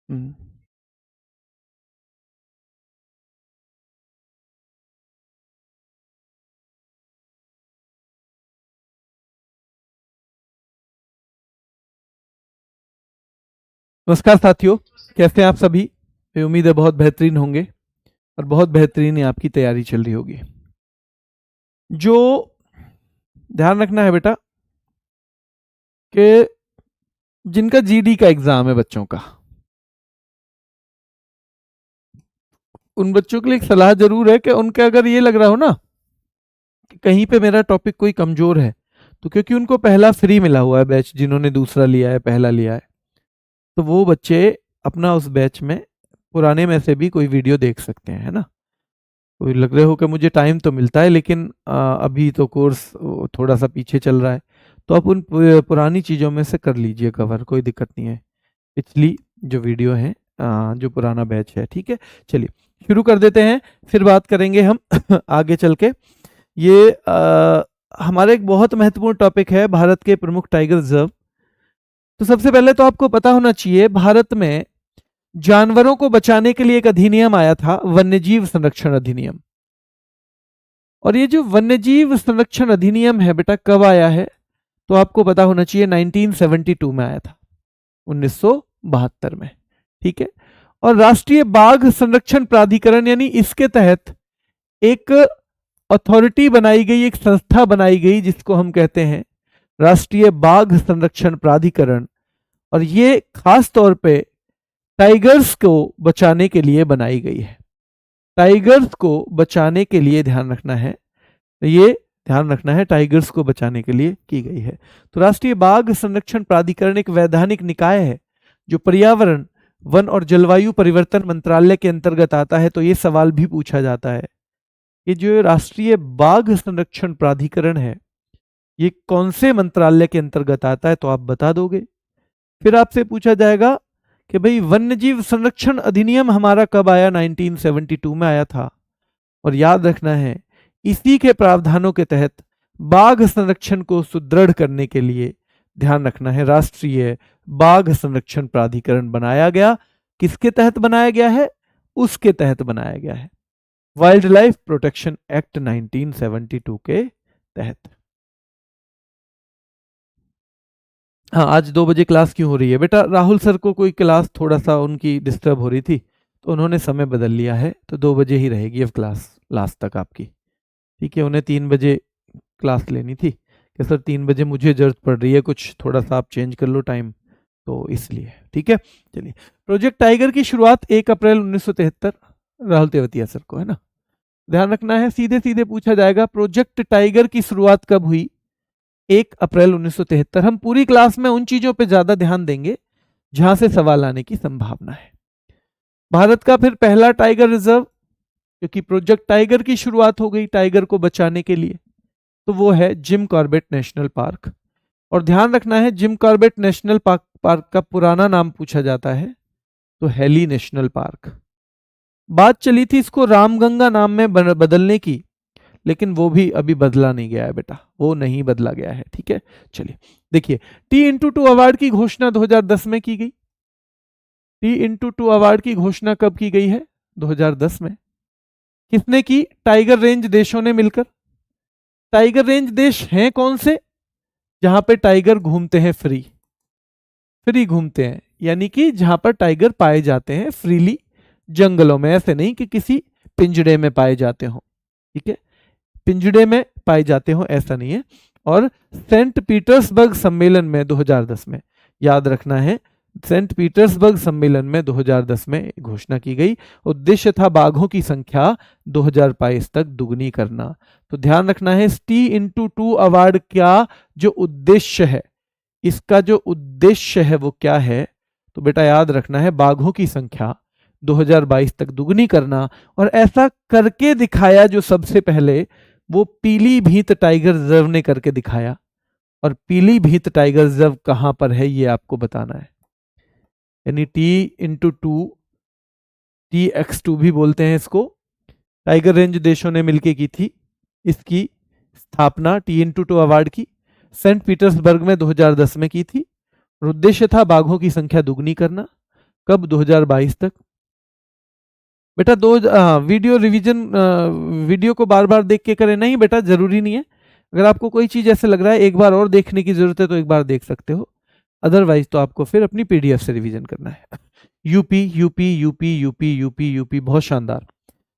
हम्म। नमस्कार साथियों, कैसे हैं आप सभी? ये उम्मीद है बहुत बेहतरीन होंगे और बहुत बेहतरीन ही आपकी तैयारी चल रही होगी। जो ध्यान रखना है बेटा कि जिनका जीडी का एग्जाम है बच्चों का, उन बच्चों के लिए एक सलाह जरूर है कि उनके अगर ये लग रहा हो ना कि कहीं पे मेरा टॉपिक कोई कमजोर है, तो क्योंकि उनको पहला फ्री मिला हुआ है बैच, जिन्होंने दूसरा लिया है पहला लिया है, तो वो बच्चे अपना उस बैच में पुराने में से भी कोई वीडियो देख सकते हैं, है ना। कोई लग रहे हो कि मुझे टाइम तो मिलता है लेकिन अभी तो कोर्स थोड़ा सा पीछे चल रहा है, तो आप उन पुरानी चीज़ों में से कर लीजिए कवर, कोई दिक्कत नहीं है। पिछली जो वीडियो है, जो पुराना बैच है, ठीक है। चलिए शुरू कर देते हैं, फिर बात करेंगे हम आगे चल के। ये हमारा एक बहुत महत्वपूर्ण टॉपिक है, भारत के प्रमुख टाइगर रिजर्व। तो सबसे पहले तो आपको पता होना चाहिए, भारत में जानवरों को बचाने के लिए एक अधिनियम आया था, वन्यजीव संरक्षण अधिनियम। और ये जो वन्यजीव संरक्षण अधिनियम है बेटा, कब आया है? तो आपको पता होना चाहिए 1972 में आया था, 1972 में, ठीक है। और राष्ट्रीय बाघ संरक्षण प्राधिकरण यानी इसके तहत एक अथॉरिटी बनाई गई, एक संस्था बनाई गई जिसको हम कहते हैं राष्ट्रीय बाघ संरक्षण प्राधिकरण। और ये खास तौर पे टाइगर्स को बचाने के लिए बनाई गई है। टाइगर्स को बचाने के लिए ध्यान रखना है, ये ध्यान रखना है, टाइगर्स को बचाने के लिए की गई है। तो राष्ट्रीय बाघ संरक्षण प्राधिकरण एक वैधानिक निकाय है जो पर्यावरण, वन और जलवायु परिवर्तन मंत्रालय के अंतर्गत आता है। तो ये सवाल भी पूछा जाता है कि जो राष्ट्रीय बाघ संरक्षण प्राधिकरण है, ये कौन से मंत्रालय के अंतर्गत आता है, तो आप बता दोगे। फिर आपसे पूछा जाएगा कि भाई वन्यजीव संरक्षण अधिनियम हमारा कब आया? 1972 में आया था। और याद रखना है, इसी के प्रावधानों के तहत बाघ संरक्षण को सुदृढ़ करने के लिए ध्यान रखना है, राष्ट्रीय बाघ संरक्षण प्राधिकरण बनाया गया। किसके तहत बनाया गया है? उसके तहत बनाया गया है, वाइल्ड लाइफ प्रोटेक्शन एक्ट 1972 के तहत। हाँ, आज 2 बजे क्लास क्यों हो रही है बेटा? राहुल सर को कोई क्लास थोड़ा सा उनकी डिस्टर्ब हो रही थी, तो उन्होंने समय बदल लिया है, तो 2 बजे ही रहेगी अब क्लास लास्ट तक आपकी, ठीक है। उन्हें 3 बजे क्लास लेनी थी कि सर 3 बजे मुझे जरूरत पड़ रही है, कुछ थोड़ा सा आप चेंज कर लो टाइम, तो इसलिए, ठीक है। चलिए, प्रोजेक्ट टाइगर की शुरुआत 1 अप्रैल 1973 राहुल तेवतिया सर को, है ना। ध्यान रखना है, सीधे सीधे पूछा जाएगा प्रोजेक्ट टाइगर की शुरुआत कब हुई? 1 अप्रैल 1973। हम पूरी क्लास में उन चीजों पे ज्यादा ध्यान देंगे जहां से सवाल आने की संभावना है। भारत का फिर पहला टाइगर रिजर्व, क्योंकि प्रोजेक्ट टाइगर की शुरुआत हो गई टाइगर को बचाने के लिए, तो वो है जिम कॉर्बेट नेशनल पार्क। और ध्यान रखना है, जिम कॉर्बेट नेशनल पार्क का पुराना नाम पूछा जाता है तो हेली नेशनल पार्क। बात चली थी इसको रामगंगा नाम में बदलने की, लेकिन वो भी अभी बदला नहीं गया है बेटा, वो नहीं बदला गया है, ठीक है। चलिए देखिए, T x2 अवार्ड की घोषणा 2010 में की गई। T x2 अवार्ड की घोषणा कब की गई है? 2010 में। किसने की? टाइगर रेंज देशों ने मिलकर। टाइगर रेंज देश हैं कौन से? जहां पे टाइगर घूमते हैं फ्री, फ्री घूमते हैं, यानी कि जहां पर टाइगर पाए जाते हैं फ्रीली जंगलों में, ऐसे नहीं कि किसी पिंजड़े में पाए जाते हो, ठीक है। पिंजड़े में पाए जाते हो ऐसा नहीं है। और सेंट पीटर्सबर्ग सम्मेलन में 2010 में, याद रखना है, सेंट पीटर्सबर्ग सम्मेलन में 2010 में घोषणा की गई। उद्देश्य था बाघों की संख्या 2022 तक दुगनी करना। तो ध्यान रखना है, T x2 अवार्ड का जो उद्देश्य है, इसका जो उद्देश्य है वो क्या है? तो बेटा याद रखना है, बाघों की संख्या 2022 तक दुगनी करना। और ऐसा करके दिखाया जो सबसे पहले, वो पीलीभीत टाइगर रिजर्व ने करके दिखाया। और पीलीभीत टाइगर रिजर्व कहां पर है ये आपको बताना है। यानी T x2, T x2 भी बोलते हैं इसको, टाइगर रेंज देशों ने मिलकर की थी इसकी स्थापना, T x2 अवार्ड की सेंट पीटर्सबर्ग में 2010 में की थी। और उद्देश्य था बाघों की संख्या दुगनी करना। कब? 2022 तक। बेटा वीडियो रिवीजन, वीडियो को बार बार देख के करें नहीं बेटा, जरूरी नहीं है। अगर आपको कोई चीज ऐसे लग रहा है एक बार और देखने की जरूरत है तो एक बार देख सकते हो, अदरवाइज तो आपको फिर अपनी पीडीएफ से रिवीजन करना है। UP UP UP UP UP UP, बहुत शानदार,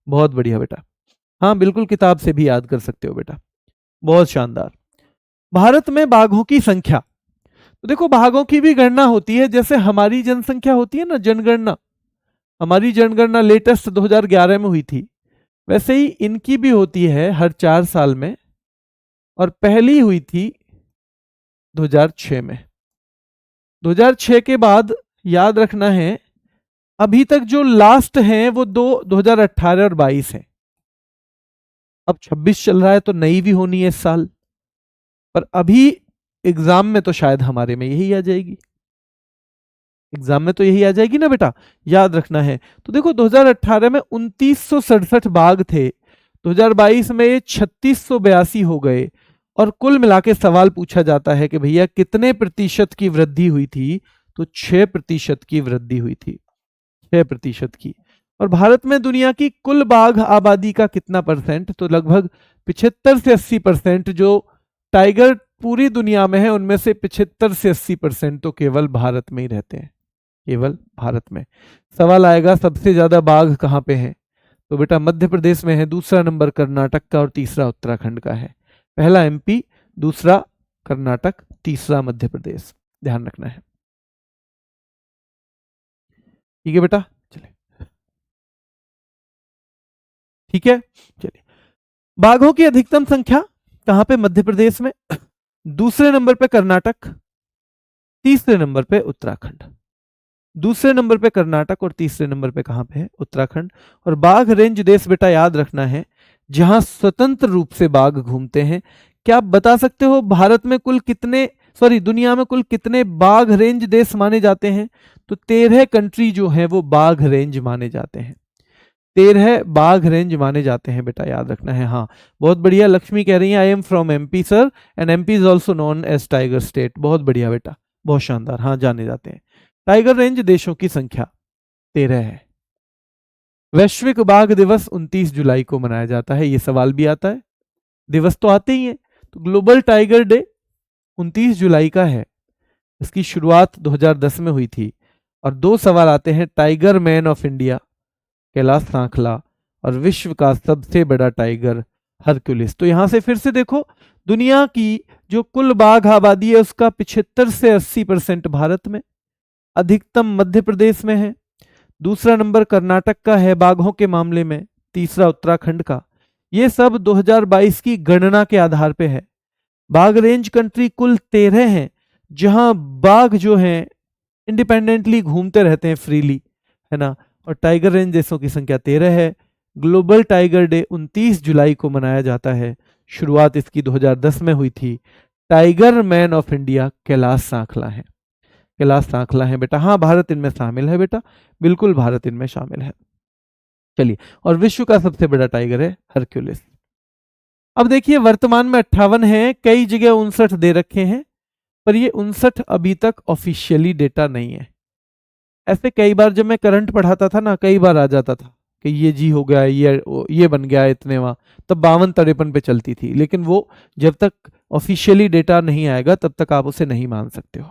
बहुत बढ़िया बेटा। हाँ बिल्कुल, किताब से भी याद कर सकते हो बेटा, बहुत शानदार। भारत में बाघों की संख्या, तो देखो बाघों की भी गणना होती है, जैसे हमारी जनसंख्या होती है ना, जनगणना। हमारी जनगणना लेटेस्ट 2011 में हुई थी, वैसे ही इनकी भी होती है हर 4 साल में, और पहली हुई थी 2006 में। 2006 के बाद याद रखना है, अभी तक जो लास्ट हैं वो 2018 और 22 है। अब 26 चल रहा है तो नई भी होनी है इस साल, पर अभी एग्जाम में तो शायद हमारे में यही आ जाएगी, एग्जाम में तो यही आ जाएगी ना बेटा, याद रखना है। तो देखो 2018 में 2967 बाघ थे, 2022 में ये 3682 हो गए, और कुल मिला के सवाल पूछा जाता है कि भैया कितने प्रतिशत की वृद्धि हुई थी, तो 6% की वृद्धि हुई थी, 6% की। और भारत में दुनिया की कुल बाघ आबादी का कितना परसेंट, तो लगभग 75 से 80%। जो टाइगर पूरी दुनिया में है उनमें से 75 से 80% तो केवल भारत में ही रहते हैं, केवल भारत में। सवाल आएगा सबसे ज्यादा बाघ कहाँ पे है, तो बेटा मध्य प्रदेश में है, दूसरा नंबर कर्नाटक का और तीसरा उत्तराखंड का है। पहला एमपी, दूसरा कर्नाटक, तीसरा मध्य प्रदेश, ध्यान रखना है। ठीक है बेटा, चलिए ठीक है, चलिए। बाघों की अधिकतम संख्या कहां पे? मध्य प्रदेश में, दूसरे नंबर पे कर्नाटक, तीसरे नंबर पे उत्तराखंड। दूसरे नंबर पे कर्नाटक और तीसरे नंबर पे कहां पे है? उत्तराखंड। और बाघ रेंज देश बेटा याद रखना है जहां स्वतंत्र रूप से बाघ घूमते हैं। क्या आप बता सकते हो भारत में कुल कितने, सॉरी दुनिया में कुल कितने बाघ रेंज देश माने जाते हैं? तो 13 कंट्री जो है वो बाघ रेंज माने जाते हैं, 13 बाघ रेंज माने जाते हैं बेटा, याद रखना है। हाँ बहुत बढ़िया, लक्ष्मी कह रही है I am from MP sir, and MP is also known as tiger state. बहुत बढ़िया बेटा, बहुत शानदार, हाँ जाने जाते हैं। टाइगर रेंज देशों की संख्या 13 है। वैश्विक बाघ दिवस 29 जुलाई को मनाया जाता है, ये सवाल भी आता है, दिवस तो आते ही है। तो ग्लोबल टाइगर डे 29 जुलाई का है, इसकी शुरुआत 2010 में हुई थी। और दो सवाल आते हैं, tiger man of India Kailash Sankhla, और विश्व का सबसे बड़ा टाइगर हरक्यूलिस। तो यहां से फिर से देखो, दुनिया की जो कुल बाघ आबादी है उसका 75 से 80% भारत में, अधिकतम मध्य प्रदेश में है, दूसरा नंबर कर्नाटक का है बाघों के मामले में, तीसरा उत्तराखंड का। ये सब 2022 की गणना के आधार पे है। बाघ रेंज कंट्री कुल 13 हैं, जहां बाघ जो हैं इंडिपेंडेंटली घूमते रहते हैं फ्रीली, है ना। और टाइगर रेंज देशों की संख्या 13 है। ग्लोबल टाइगर डे 29 जुलाई को मनाया जाता है, शुरुआत इसकी 2010 में हुई थी। Tiger man of India Kailash Sankhla है, कैलाश सांखला है बेटा। हाँ भारत इनमें शामिल है बेटा, बिल्कुल भारत इनमें शामिल है। चलिए, और विश्व का सबसे बड़ा टाइगर है हरक्यूलिस। अब देखिए वर्तमान में 58 है, कई जगह 59 दे रखे हैं, पर ये 59 अभी तक ऑफिशियली डेटा नहीं है। ऐसे कई बार जब मैं करंट पढ़ाता था ना, कई बार आ जाता था कि ये जी हो गया, ये बन गया इतने वहां, तब 52-53 पे चलती थी। लेकिन वो जब तक ऑफिशियली डेटा नहीं आएगा तब तक आप उसे नहीं मान सकते हो,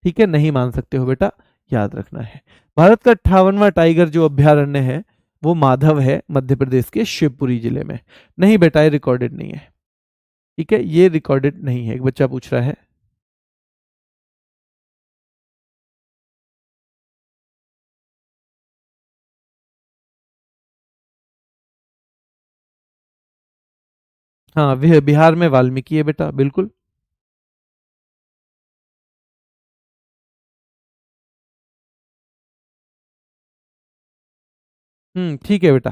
ठीक है, नहीं मान सकते हो बेटा, याद रखना है। भारत का 58वां टाइगर जो अभ्यारण्य है वो माधव है, मध्य प्रदेश के शिवपुरी जिले में। नहीं बेटा ये रिकॉर्डेड नहीं है, ठीक है, ये रिकॉर्डेड नहीं है। एक बच्चा पूछ रहा है, हाँ बिहार में वाल्मीकि है बेटा, बिल्कुल। ठीक है बेटा,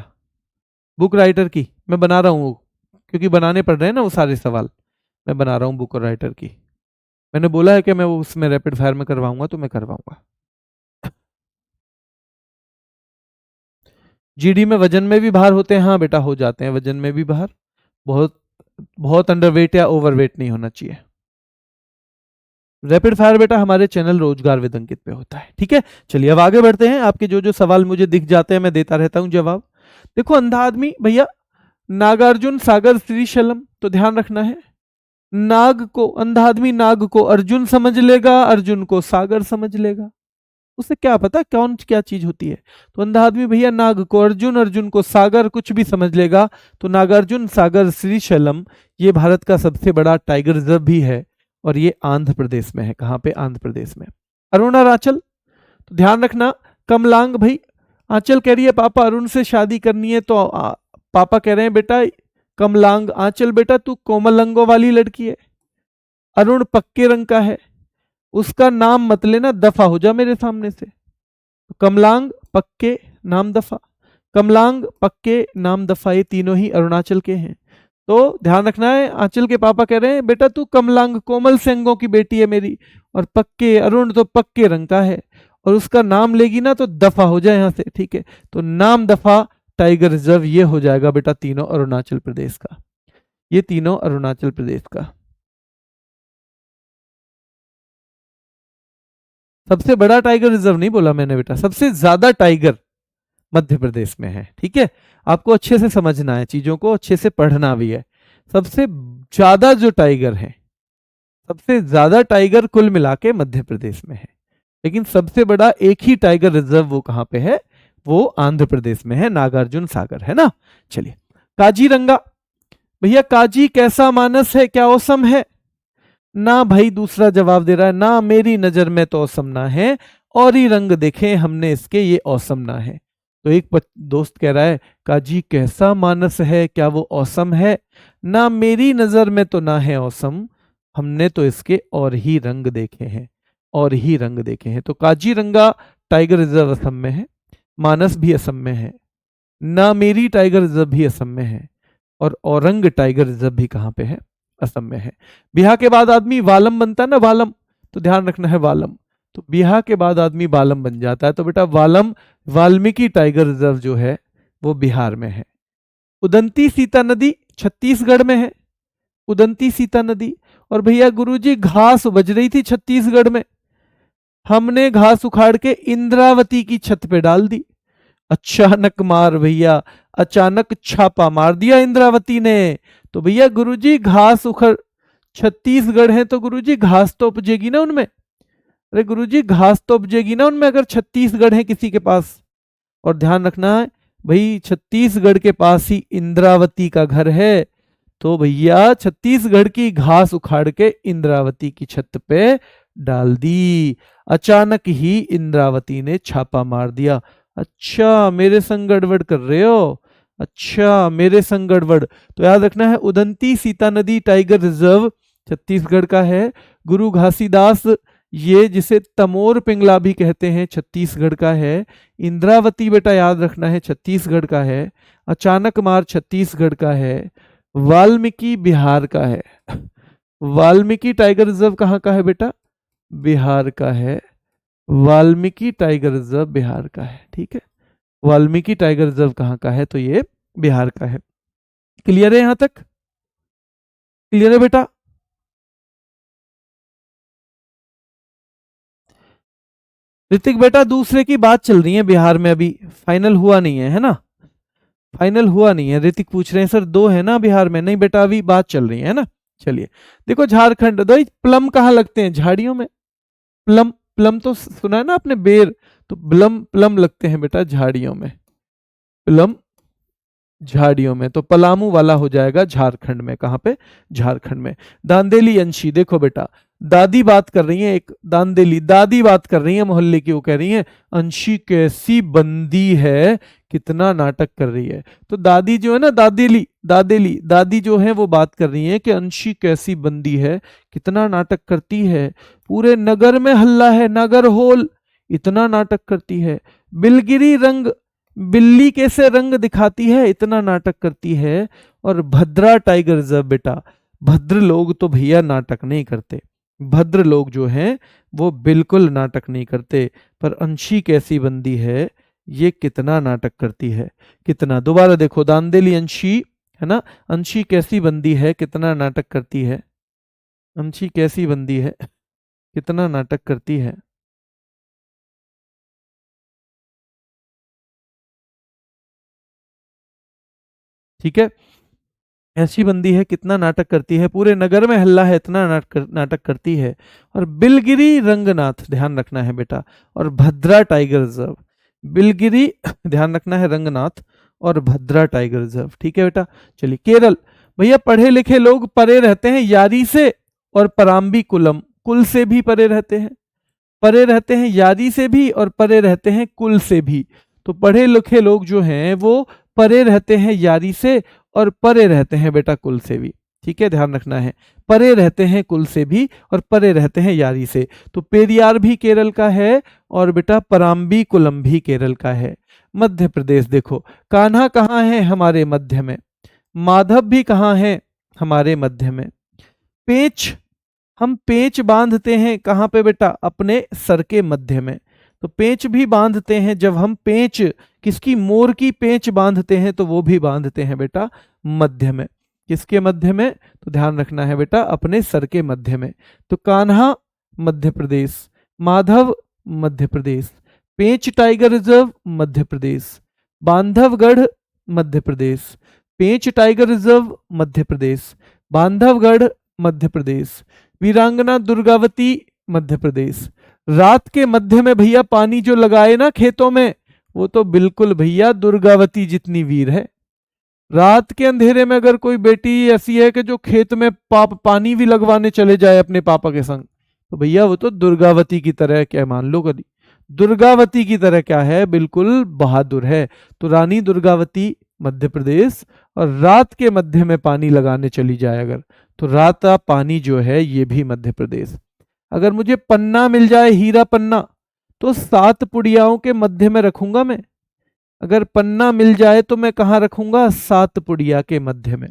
बुक राइटर की मैं बना रहा हूँ, क्योंकि बनाने पड़ रहे हैं ना वो सारे सवाल, मैं बना रहा हूँ बुक राइटर की। मैंने बोला है कि मैं वो उसमें रैपिड फायर में करवाऊंगा, तो मैं करवाऊंगा। जीडी में वजन में भी बाहर होते हैं, हाँ बेटा हो जाते हैं वजन में भी बाहर, बहुत बहुत अंडरवेट या ओवरवेट नहीं होना चाहिए। रैपिड फायर बेटा हमारे चैनल रोजगार विद अंकित पे होता है। ठीक है, चलिए अब आगे बढ़ते हैं। आपके जो जो सवाल मुझे दिख जाते हैं मैं देता रहता हूं जवाब। देखो अंधा आदमी भैया, नागार्जुन सागर श्रीशैलम, तो ध्यान रखना है नाग को, अंधा आदमी नाग को अर्जुन समझ लेगा, अर्जुन को सागर समझ लेगा। उसे क्या पता कौन क्या चीज होती है। तो अंधा आदमी भैया नाग को अर्जुन, अर्जुन को सागर कुछ भी समझ लेगा। तो नागार्जुन सागर श्रीशैलम ये भारत का सबसे बड़ा टाइगर रिजर्व भी है और ये आंध्र प्रदेश में है। कहाँ पे? आंध्र प्रदेश में। अरुणाचल, तो ध्यान रखना कमलांग भाई, आंचल कह रही है पापा अरुण से शादी करनी है, तो पापा कह रहे हैं बेटा कमलांग, आंचल बेटा तू कोमल अंगों वाली लड़की है, अरुण पक्के रंग का है, उसका नाम मत लेना, दफा हो जा मेरे सामने से। कमलांग पक्के नाम दफा, कमलांग पक्के नाम दफा, ये तीनों ही अरुणाचल के हैं। तो ध्यान रखना है, आंचल के पापा कह रहे हैं बेटा तू कमलांग कोमल सेंगों की बेटी है मेरी, और पक्के अरुण तो पक्के रंग का है, और उसका नाम लेगी ना तो दफा हो जाए यहां से। ठीक है, तो नाम दफा टाइगर रिजर्व ये हो जाएगा बेटा तीनों अरुणाचल प्रदेश का, ये तीनों अरुणाचल प्रदेश का। सबसे बड़ा टाइगर रिजर्व नहीं बोला मैंने बेटा, सबसे ज्यादा टाइगर मध्य प्रदेश में है। ठीक है, आपको अच्छे से समझना है, चीजों को अच्छे से पढ़ना भी है। सबसे ज्यादा जो टाइगर है, सबसे ज्यादा टाइगर कुल मिला के मध्य प्रदेश में है, लेकिन सबसे बड़ा एक ही टाइगर रिजर्व वो कहां पे है? वो आंध्र प्रदेश में है, नागार्जुन सागर, है ना। चलिए काजीरंगा भैया, काजी कैसा मानस है, क्या औसम है? ना भाई, दूसरा जवाब दे रहा है ना, मेरी नजर में तो औसम ना है, और ही रंग देखे हमने इसके ये औसम ना है। तो एक दोस्त कह रहा है काजी कैसा मानस है, क्या वो औसम है? ना मेरी नजर में तो ना है औसम, हमने तो इसके और ही रंग देखे हैं, और ही रंग देखे हैं। तो काजीरंगा टाइगर रिजर्व असम में है, मानस भी असम में है, ना मेरी टाइगर रिजर्व भी असम में है, और औरंग टाइगर रिजर्व भी कहाँ पे है? असम में है। बिहार के बाद आदमी वालम बनता है ना, वालम, तो ध्यान रखना है वालम, तो बिहार के बाद आदमी वालम बन जाता है। तो बेटा वालम वाल्मीकि टाइगर रिजर्व जो है वो बिहार में है। उदंती सीता नदी छत्तीसगढ़ में है, उदंती सीता नदी। और भैया गुरुजी घास बज रही थी छत्तीसगढ़ में, हमने घास उखाड़ के इंद्रावती की छत पे डाल दी। अचानक मार भैया, अचानक छापा मार दिया इंद्रावती ने। तो भैया गुरुजी घास उखड़, छत्तीसगढ़ है तो गुरुजी घास तो उपजेगी ना उनमें, अरे गुरुजी घास तो उपजेगी ना उनमें अगर छत्तीसगढ़ है किसी के पास। और ध्यान रखना है भाई छत्तीसगढ़ के पास ही इंद्रावती का घर है, तो भैया छत्तीसगढ़ की घास उखाड़ के इंद्रावती की छत पे डाल दी। अचानक ही इंद्रावती ने छापा मार दिया। अच्छा मेरे संग गड़बड़ कर रहे हो, अच्छा मेरे संग गड़बड़। तो याद रखना है उदंती सीता नदी टाइगर रिजर्व छत्तीसगढ़ का है। गुरु घासीदास ये जिसे तमोर पिंगला भी कहते हैं छत्तीसगढ़ का है। इंद्रावती बेटा याद रखना है छत्तीसगढ़ का है। अचानक मार छत्तीसगढ़ का है। वाल्मीकि बिहार का है। वाल्मीकि टाइगर रिजर्व कहाँ का है बेटा? बिहार का है। वाल्मीकि टाइगर रिजर्व बिहार का है। ठीक है, वाल्मीकि टाइगर रिजर्व कहाँ का है? तो ये बिहार का है। क्लियर है यहां तक? क्लियर है बेटा? ऋतिक बेटा दूसरे की बात चल रही है बिहार में, अभी फाइनल हुआ नहीं है, है ना, फाइनल हुआ नहीं है। ऋतिक पूछ रहे हैं सर दो है ना बिहार में? नहीं बेटा अभी बात चल रही है ना। चलिए देखो झारखंड, दो प्लम कहाँ लगते हैं? झाड़ियों में। प्लम, प्लम तो सुना है ना आपने, बेर, तो प्लम, प्लम लगते हैं बेटा झाड़ियों में, प्लम झाड़ियों में। तो पलामू वाला हो जाएगा झारखंड में। कहां पे? झारखंड में। दांदेली अंशी, देखो बेटा दादी बात कर रही है, एक दांदेली दादी बात कर रही है मोहल्ले की, वो कह रही है अंशी कैसी बंदी है, कितना नाटक कर रही है। तो दादी जो है ना, दादेली दादेली दादी जो है वो बात कर रही है कि अंशी कैसी बंदी है, कितना नाटक करती है, पूरे नगर में हल्ला है, नगर होल, इतना नाटक करती है। बिलगिरी रंग, बिल्ली कैसे रंग दिखाती है, इतना नाटक करती है। और भद्रा टाइगर रिजर्व बेटा, भद्र लोग तो भैया नाटक नहीं करते, भद्र लोग जो हैं वो बिल्कुल नाटक नहीं करते, पर अंशी कैसी बंदी है ये कितना नाटक करती है, कितना। दोबारा देखो दांदेली अंशी, है ना, अंशी कैसी बंदी है, कितना नाटक करती है, अंशी कैसी बंदी है, कितना नाटक करती है। ठीक है, ऐसी बंदी है, कितना नाटक करती है, पूरे नगर में हल्ला है, इतना नाटक करती है। और बिलगिरी रंगनाथ, ध्यान रखना है बेटा, और भद्रा टाइगर रिजर्व। बिलगिरी ध्यान रखना है, रंगनाथ और भद्रा टाइगर रिजर्व। ठीक है बेटा। चलिए केरल, भैया पढ़े लिखे लोग परे रहते हैं यारी से और पराम्बी कुलम, कुल से भी परे रहते हैं। परे रहते हैं यारी से भी और परे रहते हैं कुल से भी। तो पढ़े लिखे लोग जो हैं वो परे रहते हैं यारी से और परे रहते हैं बेटा कुल से भी। ठीक है, ध्यान रखना है, परे रहते हैं कुल से भी और परे रहते हैं यारी से। तो पेरियार भी केरल का है और बेटा पराम्बी कुलम भी केरल का है। मध्य प्रदेश देखो, कान्हा कहाँ है, हमारे मध्य में। माधव भी कहाँ है, हमारे मध्य में। पेंच, हम पेंच बांधते हैं कहाँ पे बेटा, अपने सर के मध्य में। तो पेंच भी बांधते हैं जब हम पेंच, किसकी, मोर की पेंच बांधते हैं, तो वो भी बांधते हैं बेटा मध्य में। किसके मध्य में, तो ध्यान रखना है बेटा अपने सर के मध्य में। तो कान्हा मध्य प्रदेश, माधव मध्य प्रदेश, पेंच टाइगर रिजर्व मध्य प्रदेश, बांधवगढ़ मध्य प्रदेश, पेंच टाइगर रिजर्व मध्य प्रदेश, बांधवगढ़ मध्य प्रदेश, वीरांगना दुर्गावती मध्य प्रदेश। रात के मध्य में भैया पानी जो लगाए ना खेतों में, वो तो बिल्कुल भैया दुर्गावती जितनी वीर है। रात के अंधेरे में अगर कोई बेटी ऐसी है कि जो खेत में पानी भी लगवाने चले जाए अपने पापा के संग, तो भैया वो तो दुर्गावती की तरह, क्या मान लो कभी, दुर्गावती की तरह क्या है, बिल्कुल बहादुर है। तो रानी दुर्गावती मध्य प्रदेश, और रात के मध्य में पानी लगाने चली जाए अगर, तो रात का पानी जो है ये भी मध्य प्रदेश। अगर मुझे पन्ना मिल जाए, हीरा पन्ना, तो 7 पुड़ियाओं के मध्य में रखूंगा मैं। अगर पन्ना मिल जाए तो मैं कहाँ रखूंगा, 7 पुड़िया के मध्य में।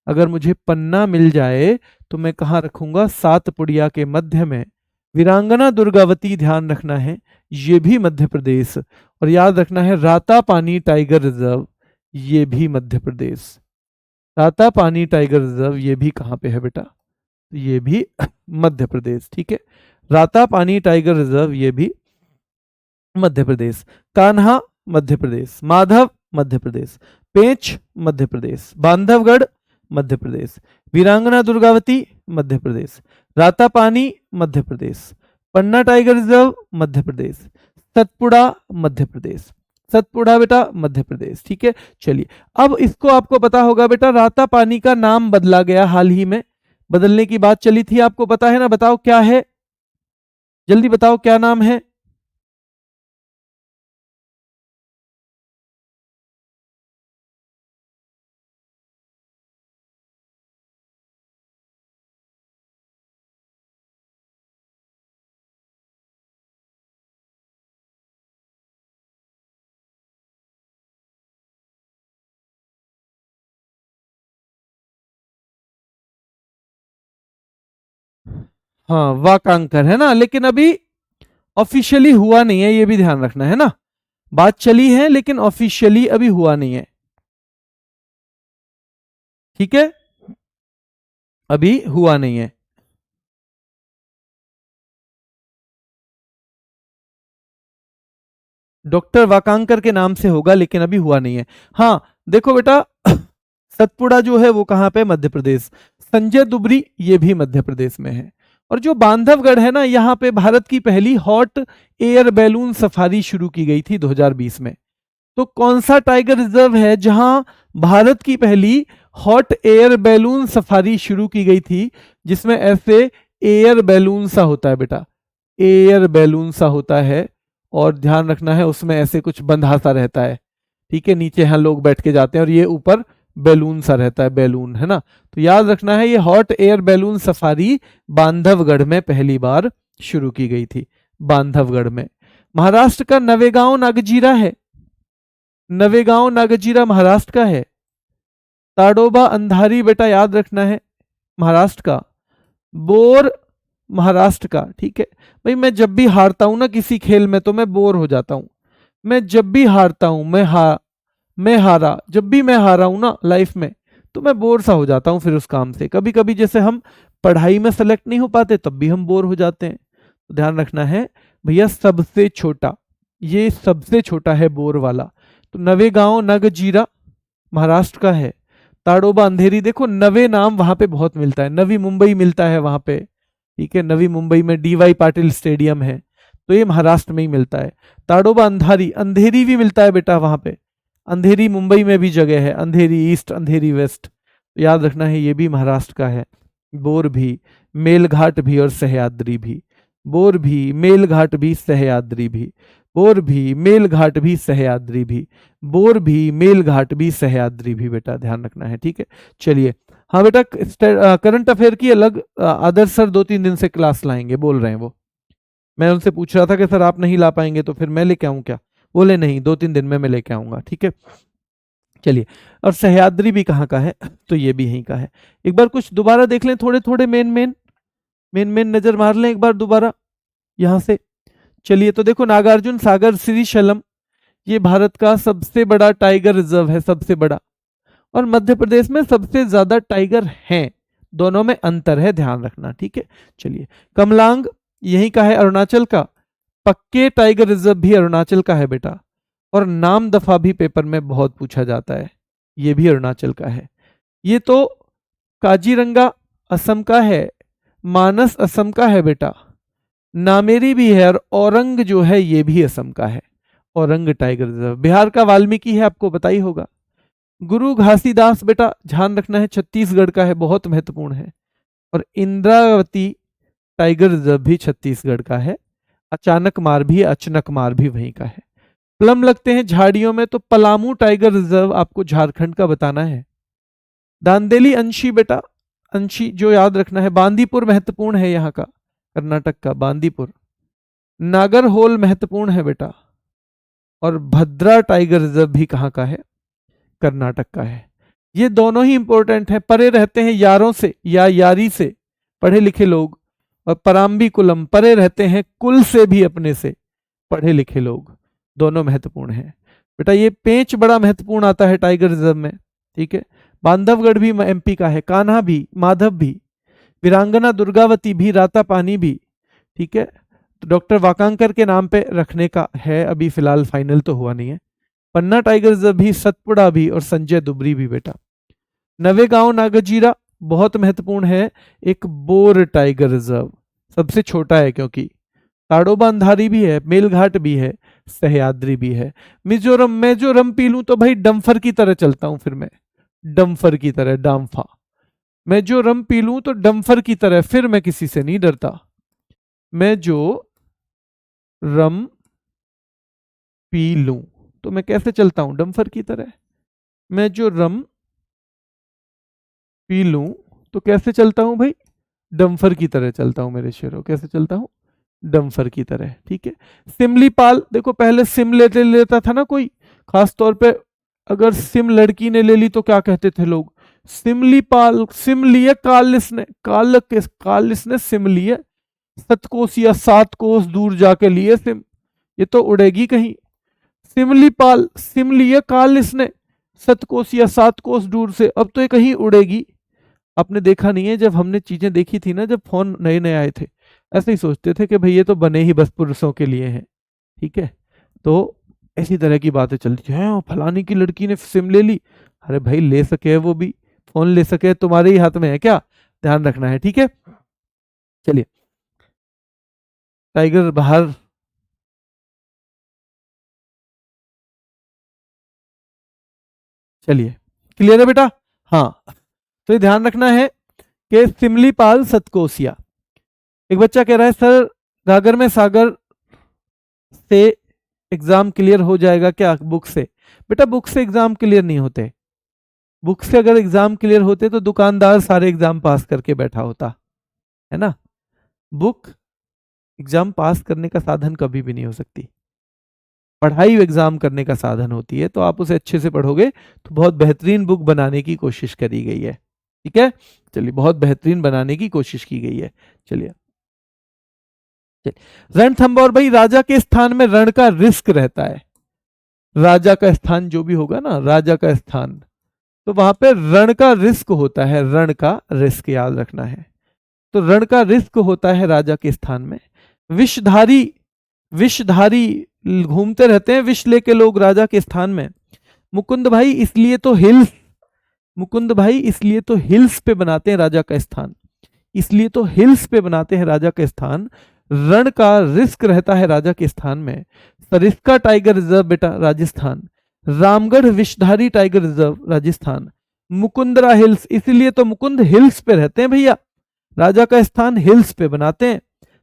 अगर मुझे पन्ना मिल जाए तो मैं कहाँ रखूंगा, 7 पुड़िया के मध्य में। वीरांगना दुर्गावती, ध्यान रखना है, ये भी मध्य प्रदेश। और याद रखना है राता पानी टाइगर रिजर्व, ये भी मध्य प्रदेश। राता पानी टाइगर रिजर्व ये भी कहाँ पे है बेटा, ये भी मध्य प्रदेश। ठीक है, राता पानी टाइगर रिजर्व ये भी मध्य प्रदेश। कान्हा मध्य प्रदेश, माधव मध्य प्रदेश, पेंच मध्य प्रदेश, बांधवगढ़ मध्य प्रदेश, वीरांगना दुर्गावती मध्य प्रदेश, रातापानी मध्य प्रदेश, पन्ना टाइगर रिजर्व मध्य प्रदेश, सतपुड़ा मध्य प्रदेश। सतपुड़ा बेटा मध्य प्रदेश। ठीक है, चलिए अब इसको आपको पता होगा बेटा, रातापानी का नाम बदला गया, हाल ही में बदलने की बात चली थी, आपको पता है ना, बताओ क्या है, जल्दी बताओ क्या नाम है। हाँ वाकांकर है ना, लेकिन अभी ऑफिशियली हुआ नहीं है, ये भी ध्यान रखना है ना, बात चली है लेकिन ऑफिशियली अभी हुआ नहीं है। ठीक है, अभी हुआ नहीं है। डॉक्टर वाकांकर के नाम से होगा लेकिन अभी हुआ नहीं है। हाँ देखो बेटा, सतपुड़ा जो है वो कहाँ पे, मध्य प्रदेश। संजय दुबरी ये भी मध्य प्रदेश में है। और जो बांधवगढ़ है ना, यहाँ पे भारत की पहली हॉट एयर बैलून सफारी शुरू की गई थी 2020 में। तो कौन सा टाइगर रिजर्व है जहां भारत की पहली हॉट एयर बैलून सफारी शुरू की गई थी, जिसमें ऐसे एयर बैलून सा होता है बेटा, एयर बैलून सा होता है, और ध्यान रखना है उसमें ऐसे कुछ बंधा सा रहता है। ठीक है, नीचे यहाँ लोग बैठ के जाते हैं और ये ऊपर बैलून सा रहता है, बैलून है ना। तो याद रखना है, ये hot air balloon safari Bandhavgarh में पहली बार शुरू की गई थी, बांधवगढ़ में। महाराष्ट्र का नवेगांव नागजीरा है, नवेगांव नागजीरा महाराष्ट्र का है। ताडोबा अंधारी बेटा याद रखना है, महाराष्ट्र का। बोर महाराष्ट्र का। ठीक है भाई, मैं जब भी हारता हूं ना किसी खेल में तो मैं बोर हो जाता हूं। मैं जब भी हारता हूं, मैं हारा, जब भी मैं हारा हूं ना लाइफ में, तो मैं बोर सा हो जाता हूं फिर उस काम से। कभी कभी जैसे हम पढ़ाई में सेलेक्ट नहीं हो पाते तब भी हम बोर हो जाते हैं। ध्यान रखना है भैया, सबसे छोटा, ये सबसे छोटा है बोर वाला। तो नवेगांव नगजीरा महाराष्ट्र का है। ताडोबा अंधेरी, देखो नवे नाम वहां पे बहुत मिलता है, नवी मुंबई मिलता है वहां पे, ठीक है, नवी मुंबई में डीवाई पाटिल स्टेडियम है, तो ये महाराष्ट्र में ही मिलता है। ताडोबा अंधारी, अंधेरी भी मिलता है बेटा वहां पे, अंधेरी मुंबई में भी जगह है, अंधेरी ईस्ट अंधेरी वेस्ट, याद रखना है ये भी महाराष्ट्र का है। बोर भी, मेलघाट भी और सह्याद्री भी, बोर भी, मेलघाट भी, सह्याद्री भी, बोर भी, मेलघाट भी, सह्याद्री भी, बोर भी, मेलघाट भी, सह्याद्री भी, बेटा ध्यान रखना है, ठीक है। चलिए, हाँ बेटा, करंट अफेयर की अलग आदर्श सर 2-3 दिन से क्लास लाएंगे बोल रहे हैं वो। मैं उनसे पूछ रहा था कि सर आप नहीं ला पाएंगे तो फिर मैं लेके आऊं क्या, बोले नहीं 2-3 दिन में मैं लेके आऊंगा, ठीक है। चलिए, और सह्याद्री भी कहाँ का है, तो ये भी यहीं का है। एक बार कुछ दोबारा देख लें, थोड़े थोड़े मेन नजर मार लें एक बार दोबारा यहां से। चलिए, तो देखो नागार्जुन सागर श्रीशैलम, ये भारत का सबसे बड़ा टाइगर रिजर्व है, सबसे बड़ा, और मध्य प्रदेश में सबसे ज्यादा टाइगर हैं, दोनों में अंतर है, ध्यान रखना, ठीक है। चलिए, कमलांग यहीं का है, अरुणाचल का, पक्के टाइगर रिजर्व भी अरुणाचल का है बेटा, और नाम दफा भी पेपर में बहुत पूछा जाता है, ये भी अरुणाचल का है। ये तो काजीरंगा असम का है, मानस असम का है बेटा, नामेरी भी है, और औरंग जो है ये भी असम का है, औरंग टाइगर रिजर्व। बिहार का वाल्मीकि है, आपको पता ही होगा। गुरु घासीदास बेटा ध्यान रखना है, छत्तीसगढ़ का है, बहुत महत्वपूर्ण है। और इंद्रावती टाइगर रिजर्व भी छत्तीसगढ़ का है। अचानक मार भी, अचनक मार भी वहीं का है। प्लम लगते हैं झाड़ियों में, तो पलामू टाइगर रिजर्व आपको झारखंड का बताना है। दांदेली अंशी बेटा, अंशी जो याद रखना है। बांदीपुर महत्वपूर्ण है यहाँ का, कर्नाटक का बांदीपुर। नागरहोल महत्वपूर्ण है बेटा, और भद्रा टाइगर रिजर्व भी कहाँ का है, कर्नाटक का है। ये दोनों ही इंपॉर्टेंट है, परे रहते हैं यारों से या यारी से, पढ़े लिखे लोग। और पराम्बी कुलम, परे रहते हैं कुल से भी अपने से, पढ़े लिखे लोग, दोनों महत्वपूर्ण है बेटा। ये पेंच बड़ा महत्वपूर्ण आता है टाइगर रिजर्व में, ठीक है। बांधवगढ़ भी एमपी का है, कान्हा भी, माधव भी, वीरांगना दुर्गावती भी, रातापानी भी, ठीक है। तो डॉक्टर वाकांकर के नाम पे रखने का है, अभी फिलहाल फाइनल तो हुआ नहीं है। पन्ना टाइगर रिजर्व भी, सतपुड़ा भी, और संजय दुबरी भी बेटा। नवेगांव नागजीरा बहुत महत्वपूर्ण है, एक बोर टाइगर रिजर्व, सबसे छोटा है क्योंकि। ताडोबा अंधारी भी है, मेलघाट भी है, सह्याद्री भी है। मिजोरम, मेजोरम पी लूं तो भाई डम्फर की तरह चलता हूं, फिर मैं डम्फर की तरह, डाम्फा। मैं जो रम पी लूं तो डम्फर की तरह, फिर मैं किसी से नहीं डरता। मैं जो रम पी लूं तो मैं कैसे चलता हूं, डम्फर की तरह। मैं जो रम पी लूं तो कैसे चलता हूं भाई, डम्फर की तरह चलता हूं मेरे शेरों, कैसे चलता हूं, डम्फर की तरह, ठीक है। सिमलीपाल, देखो पहले सिम लेता था ना कोई, खास तौर पे अगर सिम लड़की ने ले ली तो क्या कहते थे लोग, सिमलीपाल, सिम लिए कालिस ने, कालिस ने सिम लिए, 7 कोस या 7 कोस दूर जाके लिए सिम, ये तो उड़ेगी कहीं। सिमलीपाल, सिम लिए कालिस ने, 7 कोस या 7 कोस दूर से, अब तो ये कहीं उड़ेगी। आपने देखा नहीं है, जब हमने चीजें देखी थी ना, जब फोन नए नए आए थे, ऐसे ही सोचते थे कि भाई ये तो बने ही बस पुरुषों के लिए हैं, ठीक है। तो ऐसी तरह की बातें चलती हैं, फलानी की लड़की ने सिम ले ली, अरे भाई ले सके वो भी, फोन ले सके, तुम्हारे ही हाथ में है क्या, ध्यान रखना है, ठीक है। चलिए, टाइगर बाहर, चलिए क्लियर है बेटा। हाँ, तो ये ध्यान रखना है कि सिमलीपाल सतकोसिया। एक बच्चा कह रहा है सर गागर में सागर से एग्जाम क्लियर हो जाएगा क्या बुक से, बेटा बुक से एग्जाम क्लियर नहीं होते। बुक से अगर एग्जाम क्लियर होते तो दुकानदार सारे एग्जाम पास करके बैठा होता है ना। बुक एग्जाम पास करने का साधन कभी भी नहीं हो सकती, पढ़ाई एग्जाम करने का साधन होती है, तो आप उसे अच्छे से पढ़ोगे तो बहुत बेहतरीन बुक बनाने की कोशिश करी गई है, ठीक है। चलिए, बहुत बेहतरीन बनाने की कोशिश की गई है। चलिए, रणथंभौर, भाई राजा के स्थान में रण का रिस्क रहता है, राजा का स्थान जो भी होगा ना, राजा का स्थान, तो वहां पे रण का रिस्क होता है, रण का रिस्क याद रखना है। तो रण का रिस्क होता है राजा के स्थान में, विषधारी, विषधारी घूमते रहते हैं विष लेके लोग राजा के स्थान में। मुकुंद भाई इसलिए तो हिल्स, मुकुंद भाई इसलिए तो हिल्स पे बनाते हैं राजा का स्थान, इसलिए तो हिल्स पे बनाते हैं राजा का स्थान। रण का रिस्क रहता है राजा के स्थान में। सरिस्का टाइगर रिजर्व बेटा Rajasthan. Ramgarh Vishdhari tiger reserve Rajasthan. Mukundra hills, इसलिए तो मुकुंद हिल्स पे रहते हैं भैया, राजा का स्थान हिल्स पे बनाते हैं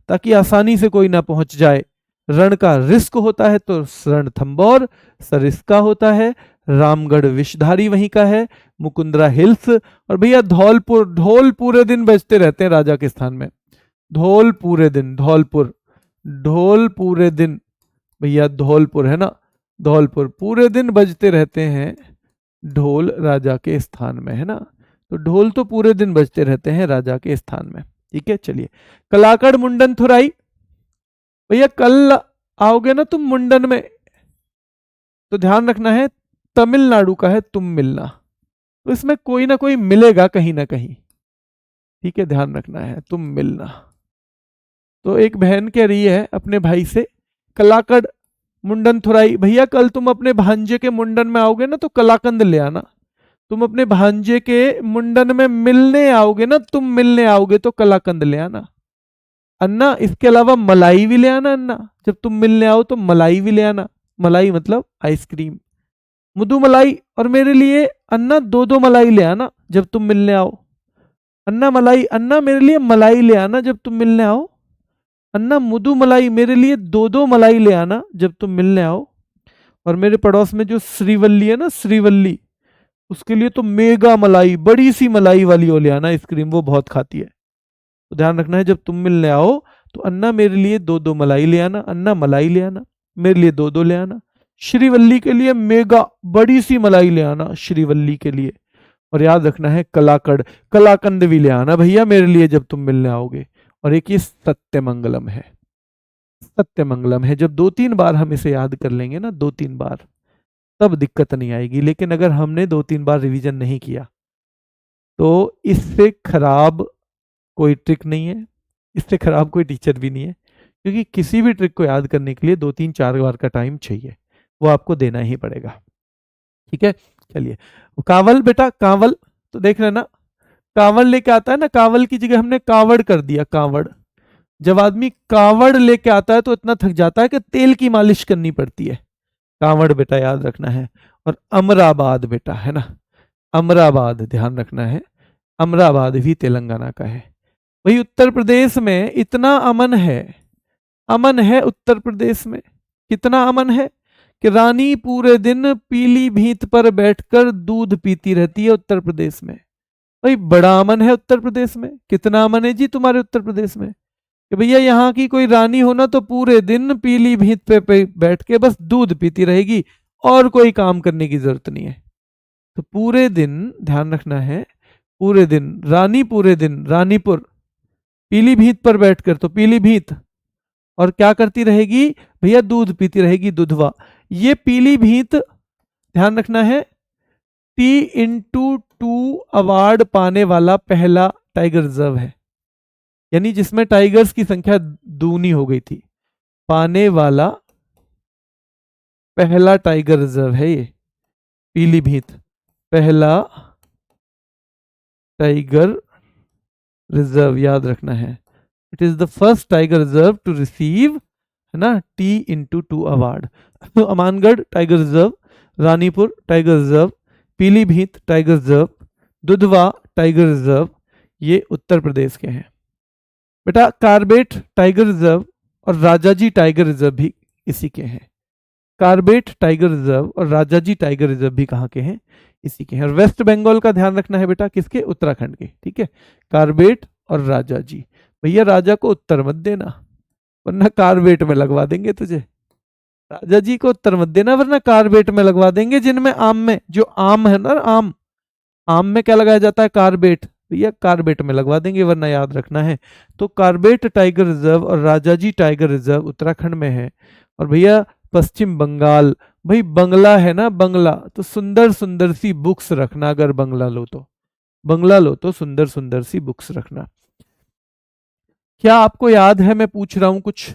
ताकि आसानी से कोई ना पहुंच जाए। रण का रिस्क होता है तो रणथंबोर, सरिस्का होता है, रामगढ़ विषधारी वहीं का है, मुकुंदरा हिल्स। और भैया धौलपुर, ढोल पूरे दिन बजते रहते हैं राजा के स्थान में। ढोल पूरे दिन, धौलपुर, ढोल पूरे दिन भैया, धौलपुर है ना, धौलपुर पूरे दिन बजते रहते हैं ढोल राजा के स्थान में, है ना। तो ढोल तो पूरे दिन बजते रहते हैं राजा के स्थान में। ठीक है, चलिए। कलाकड़ मुंडन थुराई, भैया कल आओगे ना तुम मुंडन में, तो ध्यान रखना है तमिलनाडु का है तुम मिलना, तो इसमें कोई ना कोई मिलेगा कहीं ना कहीं। ठीक है, ध्यान रखना है तुम मिलना। तो एक बहन कह रही है अपने भाई से, कलाकड़ मुंडन थुराई, भैया कल तुम अपने भांजे के मुंडन में आओगे ना तो कलाकंद ले आना। तुम अपने भांजे के मुंडन में मिलने आओगे ना, तुम मिलने आओगे तो कलाकंद ले आना अन्ना। इसके अलावा मलाई भी ले आना अन्ना, जब तुम मिलने आओ तो मलाई भी ले आना। मलाई मतलब आइसक्रीम, मधु मलाई। और मेरे लिए अन्ना दो दो मलाई ले आना जब तुम मिलने आओ। अन्ना मलाई, अन्ना मेरे लिए मलाई ले आना जब तुम मिलने आओ। अन्ना मधु मलाई, मेरे लिए दो दो मलाई ले आना जब तुम मिलने आओ। और मेरे पड़ोस में जो श्रीवल्ली है ना, श्रीवल्ली, उसके लिए तो मेगा मलाई, बड़ी सी मलाई वाली वो ले आना आइसक्रीम, वो बहुत खाती है। तो ध्यान रखना है जब तुम मिलने आओ तो अन्ना मेरे लिए दो दो मलाई ले आना, अन्ना मलाई ले आना, मेरे लिए दो दो ले आना। श्रीवल्ली के लिए मेगा बड़ी सी मलाई ले आना श्रीवल्ली के लिए। और याद रखना है कलाकड़, कलाकंद भी ले आना भैया मेरे लिए जब तुम मिलने आओगे। और एक ये सत्यमंगलम है, सत्यमंगलम है। जब दो तीन बार हम इसे याद कर लेंगे ना, दो तीन बार, तब दिक्कत नहीं आएगी। लेकिन अगर हमने दो तीन बार रिवीजन नहीं किया तो इससे खराब कोई ट्रिक नहीं है, इससे खराब कोई टीचर भी नहीं है। क्योंकि किसी भी ट्रिक को याद करने के लिए दो तीन चार बार का टाइम चाहिए, वो आपको देना ही पड़ेगा। ठीक है, चलिए। कावल बेटा, कावल तो देख लेना, कावड़ लेके आता है ना, कावल की जगह हमने कावड़ कर दिया, कावड़। जब आदमी कावड़ लेके आता है तो इतना थक जाता है कि तेल की मालिश करनी पड़ती है। कावड़ बेटा याद रखना है। और अमराबाद बेटा है ना, अमराबाद ध्यान रखना है, अमराबाद भी तेलंगाना का है। वही उत्तर प्रदेश में इतना अमन है, अमन है उत्तर प्रदेश में, कितना अमन है कि रानी पूरे दिन पीलीभीत पर बैठकर दूध पीती रहती है उत्तर प्रदेश में। भाई बड़ा अमन है उत्तर प्रदेश में। कितना अमन है जी तुम्हारे उत्तर प्रदेश में कि भैया यहाँ की कोई रानी हो ना तो पूरे दिन पीलीभीत पे बैठ के बस दूध पीती रहेगी और कोई काम करने की जरूरत नहीं है। तो पूरे दिन ध्यान रखना है, पूरे दिन रानी, पूरे दिन रानीपुर, पीलीभीत पर बैठकर तो पीलीभीत, और क्या करती रहेगी भैया, दूध पीती रहेगी, दुधवा। ये पीलीभीत ध्यान रखना है T/2 अवार्ड पाने वाला पहला टाइगर रिजर्व है, यानी जिसमें टाइगर्स की संख्या दूनी हो गई थी, पाने वाला पहला टाइगर रिजर्व है ये पीलीभीत, पहला टाइगर रिजर्व याद रखना है। It is the first tiger reserve to receive, है ना, T/2 अवार्ड। तो Amangarh tiger reserve, Ranipur tiger reserve, Pilibhit tiger reserve, Dudhwa tiger reserve, ये उत्तर प्रदेश के हैं बेटा। कार्बेट टाइगर रिजर्व और राजाजी टाइगर रिजर्व भी इसी के हैं। कार्बेट टाइगर रिजर्व और राजाजी टाइगर रिजर्व भी कहाँ के हैं, इसी के हैं। और वेस्ट बंगाल का ध्यान रखना है बेटा, किसके, उत्तराखंड के। ठीक है, कार्बेट और राजाजी। भैया राजा को उत्तर मत देना वरना कार्बेट में लगवा देंगे तुझे, राजा जी को उत्तर मत देना वरना कार्बेट में लगवा देंगे। जिनमें आम में, जो आम है ना, आम, आम में क्या लगाया जाता है, कार्बेट, भैया कार्बेट में लगवा देंगे वरना याद रखना है। तो कार्बेट टाइगर रिजर्व और राजाजी टाइगर रिजर्व उत्तराखंड में है। और भैया पश्चिम बंगाल, भाई बंगला है ना, बंगला, तो सुंदर सुंदर सी बुक्स रखना, अगर बंगला लो तो, बंगला लो तो सुंदर सुंदर सी बुक्स रखना। क्या आपको याद है मैं पूछ रहा हूं कुछ?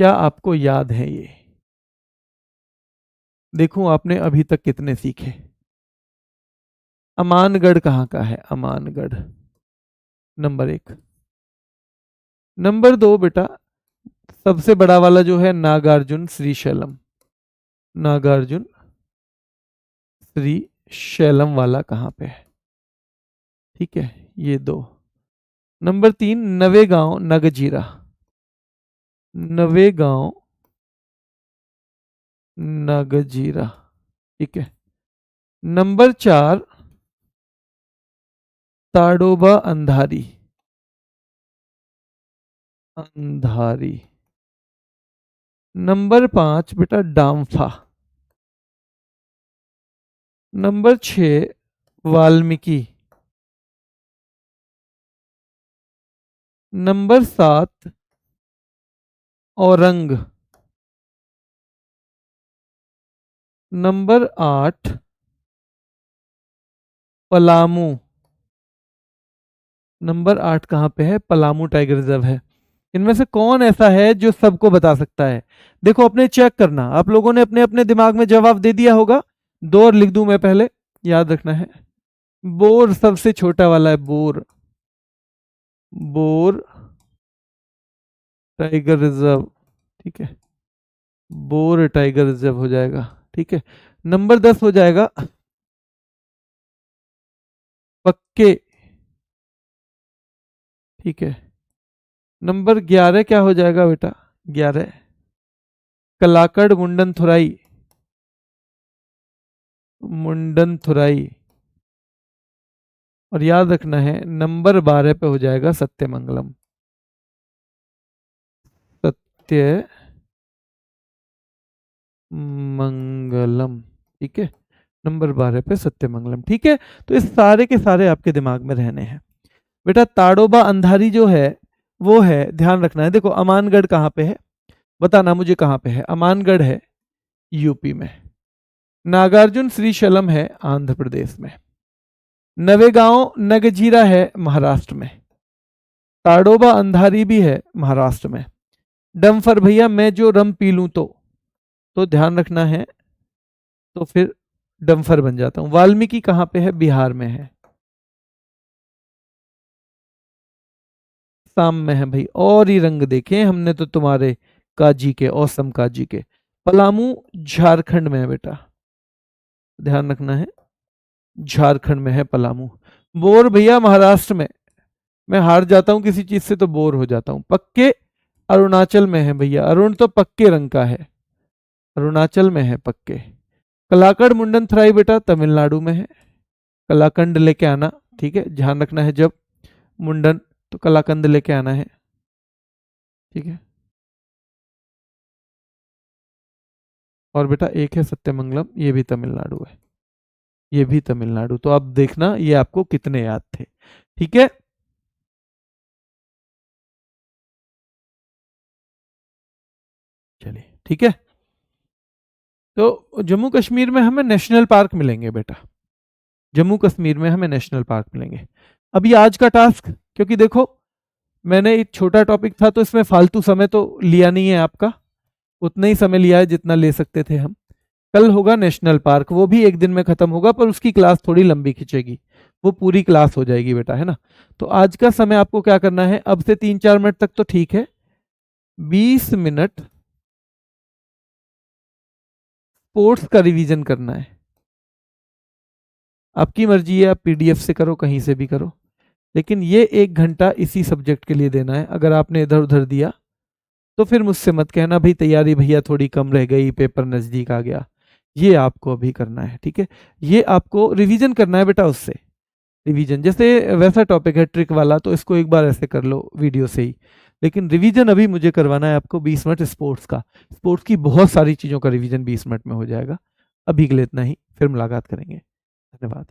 क्या आपको याद है ये? देखूं आपने अभी तक कितने सीखे। अमानगढ़ कहाँ का है? अमानगढ़ नंबर 1। नंबर 2 बेटा, सबसे बड़ा वाला जो है नागार्जुन श्रीशैलम। नागार्जुन श्रीशैलम वाला कहाँ पे है? ठीक है, ये 2। नंबर 3 नवेगांव नगजीरा। नवेगांव नगजीरा, ठीक है। नंबर 4 ताडोबा अंधारी। अंधारी। नंबर 5 बेटा Dampa. Number 6 Valmiki. Number 7 Aurang. Number 8 Palamu. Number 8 कहाँ पे है? पलामू टाइगर रिजर्व है। इनमें से कौन ऐसा है जो सबको बता सकता है? देखो अपने चेक करना, आप लोगों ने अपने अपने दिमाग में जवाब दे दिया होगा। 2 और लिख दूं मैं पहले, याद रखना है। बोर सबसे छोटा वाला है, बोर। बोर टाइगर रिजर्व, ठीक है। बोर टाइगर रिजर्व हो जाएगा, ठीक है। नंबर 10 हो जाएगा पक्के, ठीक है। नंबर 11 क्या हो जाएगा बेटा? 11 कलाकड़ मुंडन थुराई। मुंडन थुराई। और याद रखना है नंबर 12 पे हो जाएगा सत्यमंगलम। सत्य मंगलम, ठीक है। नंबर 12 पे सत्यमंगलम, ठीक है। तो इस सारे के सारे आपके दिमाग में रहने हैं। बेटा ताड़ोबा अंधारी जो है वो है, ध्यान रखना है। देखो अमानगढ़ कहाँ पे है, बताना मुझे कहाँ पे है। अमानगढ़ है यूपी में। नागार्जुन श्रीशैलम है आंध्र प्रदेश में। नवेगांव नगजीरा है महाराष्ट्र में। ताड़ोबा अंधारी भी है महाराष्ट्र में। डम्फर भैया मैं जो रम पी लूं तो ध्यान रखना है, तो फिर डम्फर बन जाता हूं। वाल्मीकि कहाँ पे है? बिहार में है। शाम में है भाई। और ही रंग देखे हमने तो तुम्हारे काजी के, औसम काजी के। पलामू झारखंड में है बेटा, ध्यान रखना है। झारखंड में है पलामू। बोर भैया महाराष्ट्र में। मैं हार जाता हूं किसी चीज से तो बोर हो जाता हूं। पक्के अरुणाचल में है भैया। अरुण तो पक्के रंग का है, अरुणाचल में है पक्के। कलाकड़ मुंडन थराई बेटा तमिलनाडु में है। कलाकंड लेके आना, ठीक है। ध्यान रखना है जब मुंडन तो कलाकंद लेके आना है, ठीक है। और बेटा एक है सत्यमंगलम, ये भी तमिलनाडु है। ये भी तमिलनाडु। तो अब देखना ये आपको कितने याद थे, ठीक है। चलिए ठीक है। तो जम्मू कश्मीर में हमें नेशनल पार्क मिलेंगे बेटा। जम्मू कश्मीर में हमें नेशनल पार्क मिलेंगे। अभी आज का टास्क, क्योंकि देखो मैंने एक छोटा टॉपिक था तो इसमें फालतू समय तो लिया नहीं है आपका, उतना ही समय लिया है जितना ले सकते थे हम। कल होगा नेशनल पार्क, वो भी एक दिन में खत्म होगा पर उसकी क्लास थोड़ी लंबी खिंचेगी, वो पूरी क्लास हो जाएगी बेटा, है ना। तो आज का समय आपको क्या करना है, अब से 3-4 मिनट तक तो ठीक है, 20 मिनट स्पोर्ट्स का रिवीजन करना है। आपकी मर्जी है, आप पीडीएफ से करो कहीं से भी करो, लेकिन ये 1 घंटा इसी सब्जेक्ट के लिए देना है। अगर आपने इधर उधर दिया तो फिर मुझसे मत कहना भाई तैयारी भैया थोड़ी कम रह गई, पेपर नज़दीक आ गया। ये आपको अभी करना है, ठीक है। ये आपको रिवीजन करना है बेटा। उससे रिवीजन जैसे वैसा टॉपिक है ट्रिक वाला तो इसको एक बार ऐसे कर लो वीडियो से ही, लेकिन रिवीजन अभी मुझे करवाना है आपको 20 मिनट स्पोर्ट्स का। स्पोर्ट्स की बहुत सारी चीज़ों का रिवीजन 20 मिनट में हो जाएगा। अभी के लिए इतना ही, फिर मुलाकात करेंगे। धन्यवाद।